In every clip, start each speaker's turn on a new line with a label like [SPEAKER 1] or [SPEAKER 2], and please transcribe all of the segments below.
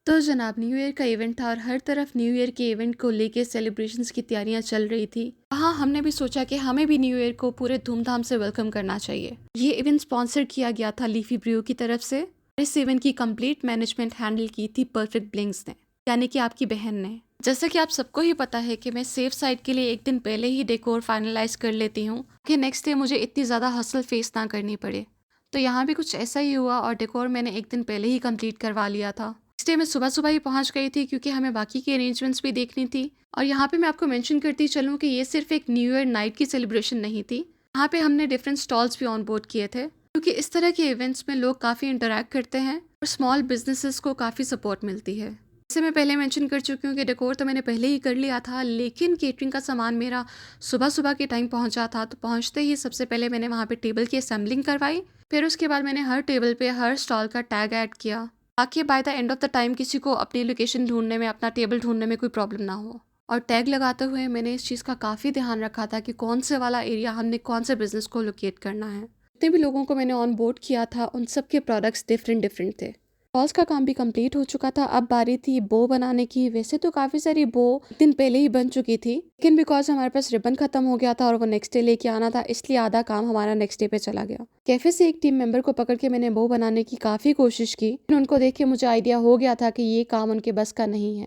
[SPEAKER 1] तो जनाब new year का इवेंट था और हर तरफ न्यू ईयर के इवेंट को लेके सेलिब्रेशंस की तैयारियां चल रही थी। हाँ, हमने भी सोचा कि हमें भी न्यू ईयर को पूरे धूमधाम से वेलकम करना चाहिए। ये इवेंट स्पॉन्सर किया गया था लीफी ब्रू की तरफ से। इस इवेंट की कंप्लीट मैनेजमेंट हैंडल की थी परफेक्ट ब्लिंक्स ने, यानी कि आपकी बहन ने। जैसे कि आप सबको ही पता है कि मैं सेफ साइड के लिए एक दिन पहले ही डेकोर फाइनलाइज कर लेती हूँ कि नेक्स्ट डे मुझे इतनी ज़्यादा हसल फेस ना करनी पड़े। तो यहाँ भी कुछ ऐसा ही हुआ और डेकोर मैंने एक दिन पहले ही कंप्लीट करवा लिया था। नेक्स्ट डे मैं सुबह सुबह ही पहुँच गई थी क्योंकि हमें बाकी की अरेंजमेंट्स भी देखनी थी। और यहाँ पे मैं आपको मेंशन करती चलूँ कि ये सिर्फ एक न्यू ईयर नाइट की सेलिब्रेशन नहीं थी। यहाँ पे हमने डिफरेंट स्टॉल्स भी ऑन बोर्ड किए थे क्योंकि इस तरह के इवेंट्स में लोग काफ़ी इंटरेक्ट करते हैं और स्मॉल बिजनेसेस को काफ़ी सपोर्ट मिलती है। जैसे मैं पहले मेंशन कर चुकी हूँ कि डेकोर तो मैंने पहले ही कर लिया था, लेकिन केटरिंग का सामान मेरा सुबह सुबह के टाइम पहुंचा था। तो पहुंचते ही सबसे पहले मैंने वहाँ पे टेबल की असेंबलिंग करवाई। फिर उसके बाद मैंने हर टेबल पे हर स्टॉल का टैग ऐड किया ताकि bye the end of the time किसी को अपनी लोकेशन ढूंढने में, अपना टेबल ढूंढने में कोई प्रॉब्लम ना हो। और टैग लगाते हुए मैंने इस चीज़ का काफ़ी ध्यान रखा था कि कौन से वाला एरिया हमने कौन से बिजनेस को लोकेट करना है। जितने भी लोगों को मैंने ऑन बोर्ड किया था उन सब के प्रोडक्ट्स डिफरेंट डिफरेंट थे। स्टॉल्स का काम भी कंप्लीट हो चुका था। अब बारी थी बो बनाने की। वैसे तो काफ़ी सारी बो दिन पहले ही बन चुकी थी, लेकिन बिकॉज हमारे पास रिबन खत्म हो गया था और वो नेक्स्ट डे लेके आना था, इसलिए आधा काम हमारा नेक्स्ट डे पे चला गया। कैफे से एक टीम मेंबर को पकड़ के मैंने बो बनाने की काफ़ी कोशिश की, लेकिन उनको देख के मुझे आइडिया हो गया था कि ये काम उनके बस का नहीं है।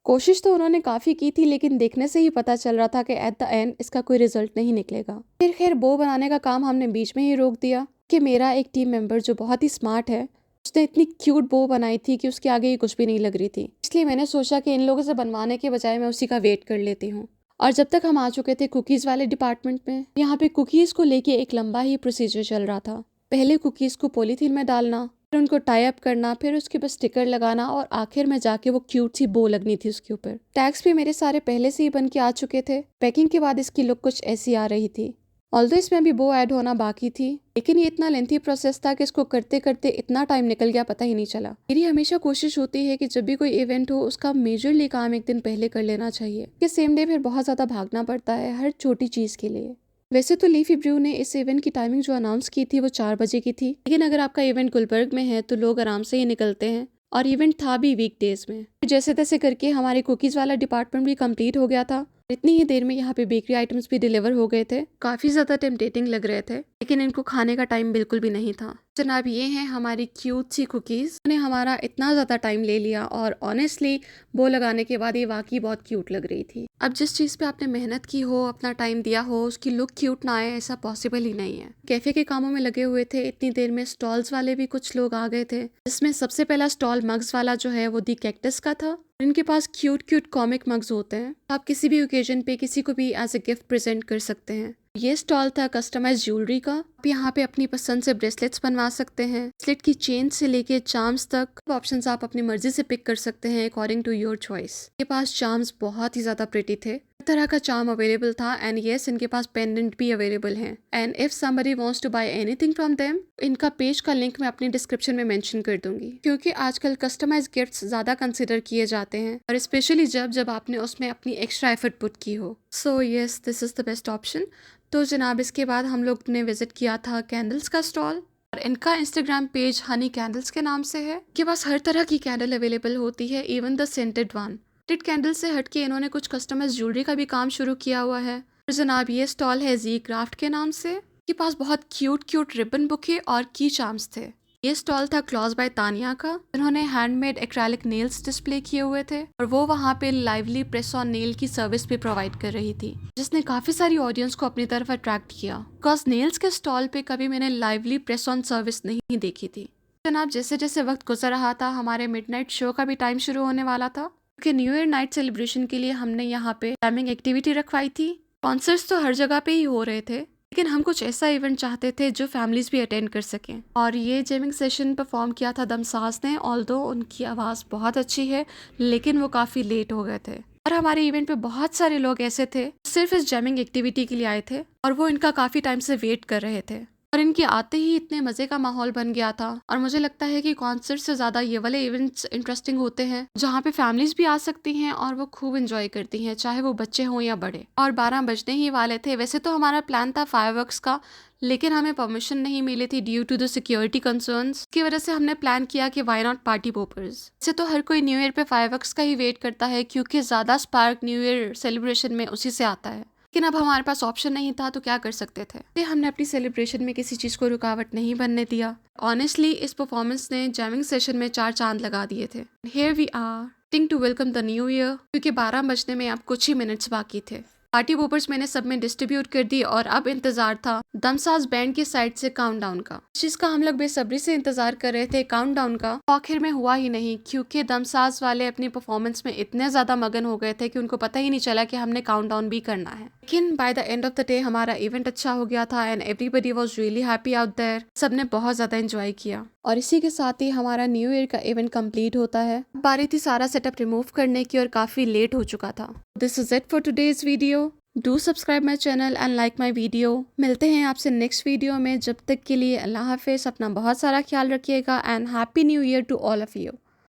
[SPEAKER 1] कोशिश तो उन्होंने काफ़ी की थी, लेकिन देखने से ही पता चल रहा था कि एट द एंड इसका कोई रिजल्ट नहीं निकलेगा। फिर खैर बो बनाने का काम हमने बीच में ही रोक दिया कि मेरा एक टीम मेंबर जो बहुत ही स्मार्ट है, उसने इतनी क्यूट बो बनाई थी कि उसके आगे ये कुछ भी नहीं लग रही थी। इसलिए मैंने सोचा कि इन लोगों से बनवाने के बजाय मैं उसी का वेट कर लेती हूँ। और जब तक हम आ चुके थे कुकीज़ वाले डिपार्टमेंट में, यहाँ पे कुकीज़ को लेके एक लंबा ही प्रोसीजर चल रहा था। पहले कुकीज़ को पॉलीथीन में डालना, फिर उनको टाई अप करना, फिर उसके ऊपर स्टिकर लगाना और आखिर में जाके वो क्यूट सी बो लगनी थी उसके ऊपर। टैग्स भी मेरे सारे पहले से ही बन के आ चुके थे। पैकिंग के बाद इसकी लुक कुछ ऐसी आ रही थी। ऑल्दो इसमें अभी बो ऐड होना बाकी थी, लेकिन ये इतना लेंथी प्रोसेस था कि इसको करते करते इतना टाइम निकल गया पता ही नहीं चला। मेरी हमेशा कोशिश होती है कि जब भी कोई इवेंट हो उसका मेजरली काम एक दिन पहले कर लेना चाहिए, कि सेम डे फिर बहुत ज़्यादा भागना पड़ता है हर छोटी चीज़ के लिए। वैसे तो लीफी ब्रू ने इस इवेंट की टाइमिंग जो अनाउंस की थी वो 4 बजे की थी, लेकिन अगर आपका इवेंट गुलबर्ग में है तो लोग आराम से ही निकलते हैं और इवेंट था भी वीकडेज में। जैसे तैसे करके हमारे कुकीज़ वाला डिपार्टमेंट भी कंप्लीट हो गया था। इतनी ही देर में यहाँ पे बेकरी आइटम्स भी डिलीवर हो गए थे। काफ़ी ज़्यादा टेम्पटेटिंग लग रहे थे, लेकिन इनको खाने का टाइम बिल्कुल भी नहीं था। जनाब ये हैं हमारी क्यूट सी कुकीज़। उन्हें हमारा इतना ज़्यादा टाइम ले लिया और ऑनेस्टली बो लगाने के बाद ये वाकई बहुत क्यूट लग रही थी। अब जिस चीज़ पे आपने मेहनत की हो, अपना टाइम दिया हो, उसकी लुक क्यूट ना आए ऐसा पॉसिबल ही नहीं है। कैफे के कामों में लगे हुए थे। इतनी देर में स्टॉल्स वाले भी कुछ लोग आ गए थे, जिसमें सबसे पहला स्टॉल मग्स वाला जो है वो दी कैक्टस का था। इनके पास क्यूट क्यूट कॉमिक मग्स होते हैं, आप किसी भी ओकेजन पे किसी को भी एज ए गिफ्ट प्रेजेंट कर सकते हैं। ये स्टॉल था कस्टमाइज ज्वेलरी का। आप यहाँ पे अपनी पसंद से ब्रेसलेट्स बनवा सकते हैं। ब्रेसलेट की चेन से लेके चार्म्स तक ऑप्शंस आप अपनी मर्जी से पिक कर सकते हैं अकॉर्डिंग टू योर चॉइस। इनके पास चार्म्स बहुत ही ज्यादा प्रिटी थे, हर तरह का चार्म अवेलेबल था। एंड यस, इनके पास पेंडेंट भी अवेलेबल हैं। And if somebody wants to buy anything from them, इनका पेज का लिंक मैं अपनी डिस्क्रिप्शन में मेंशन कर दूंगी, क्योंकि आजकल कस्टमाइज गिफ्ट्स ज्यादा कंसिडर किए जाते हैं और स्पेशली जब जब आपने उसमें अपनी एक्स्ट्रा एफर्ट पुट की हो। So yes, this is the best option. तो जनाब इसके बाद हम लोग ने विजिट किया था कैंडल्स का स्टॉल। और इनका इंस्टाग्राम पेज हनी कैंडल्स के नाम से है। इनके पास हर तरह की कैंडल अवेलेबल होती है, even the scented one. Scented candle से हटके इन्होंने कुछ कस्टमाइज ज्वेलरी का भी काम शुरू किया हुआ है। और जनाब ये स्टॉल है जी क्राफ्ट के नाम से। इनके पास बहुत क्यूट क्यूट रिबन बुके और की चार्म्स थे। ये स्टॉल था क्लॉज बाय तानिया का। उन्होंने हैंडमेड एक्रेलिक नेल्स डिस्प्ले किए हुए थे और वो वहाँ पे लाइवली प्रेस ऑन नेल की सर्विस भी प्रोवाइड कर रही थी, जिसने काफी सारी ऑडियंस को अपनी तरफ अट्रैक्ट किया। बिकॉज नेल्स के स्टॉल पे कभी मैंने लाइवली प्रेस ऑन सर्विस नहीं देखी थी। जनाब जैसे जैसे वक्त गुजर रहा था, हमारे मिडनाइट शो का भी टाइम शुरू होने वाला था, क्योंकि न्यू ईयर नाइट सेलिब्रेशन के लिए हमने यहाँ पे जैमिंग एक्टिविटी रखवाई थी। कॉन्सर्ट्स तो हर जगह पे ही हो रहे थे, लेकिन हम कुछ ऐसा इवेंट चाहते थे जो फैमिलीज भी अटेंड कर सकें। और ये जैमिंग सेशन परफॉर्म किया था दमसाज ने। ऑल्दो उनकी आवाज़ बहुत अच्छी है, लेकिन वो काफ़ी लेट हो गए थे। और हमारे इवेंट पे बहुत सारे लोग ऐसे थे सिर्फ इस जैमिंग एक्टिविटी के लिए आए थे और वो इनका काफ़ी टाइम से वेट कर रहे थे। और इनके आते ही इतने मजे का माहौल बन गया था। और मुझे लगता है कि कॉन्सर्ट से ज्यादा ये वाले इवेंट्स इंटरेस्टिंग होते हैं, जहाँ पे फैमिलीज भी आ सकती हैं और वो खूब एंजॉय करती हैं, चाहे वो बच्चे हों या बड़े। और 12 बजने ही वाले थे। वैसे तो हमारा प्लान था फायरवर्क्स का, लेकिन हमें परमिशन नहीं मिली थी due to the security concerns की वजह से हमने प्लान किया कि व्हाई नॉट पार्टी पोपर्स। वैसे तो हर कोई न्यू ईयर पे फायरवर्क्स का ही वेट करता है, क्योंकि ज्यादा स्पार्क न्यू ईयर सेलिब्रेशन में उसी से आता है। लेकिन अब हमारे पास ऑप्शन नहीं था, तो क्या कर सकते थे। तो हमने अपनी सेलिब्रेशन में किसी चीज को रुकावट नहीं बनने दिया। ऑनेस्टली इस परफॉर्मेंस ने जैमिंग सेशन में 4 चांद लगा दिए थे। हियर वी आर टिंग to welcome the new year, क्योंकि 12 बजने में अब कुछ ही मिनट्स बाकी थे। पार्टी पोपर्स मैंने सब में डिस्ट्रीब्यूट कर दी और अब इंतजार था दमसाज बैंड की साइड से काउंटडाउन का, जिसका हम लोग बेसब्री से इंतजार कर रहे थे काउंटडाउन का। आखिर में हुआ ही नहीं, क्योंकि दमसाज वाले अपनी परफॉर्मेंस में इतने ज्यादा मगन हो गए थे कि उनको पता ही नहीं चला कि हमने काउंटडाउन भी करना है। लेकिन by the end of the day हमारा इवेंट अच्छा हो गया था and everybody was really happy out there. सबने बहुत ज्यादा एंजॉय किया और इसी के साथ ही हमारा न्यू ईयर का इवेंट कंप्लीट होता है। बारी थी सारा सेटअप रिमूव करने की और काफी लेट हो चुका था। This is it for today's video. Do subscribe my channel and like my video. मिलते हैं आपसे नेक्स्ट वीडियो में। जब तक के लिए अल्लाह हाफिज, अपना बहुत सारा ख्याल रखिएगा and happy new year to all of you.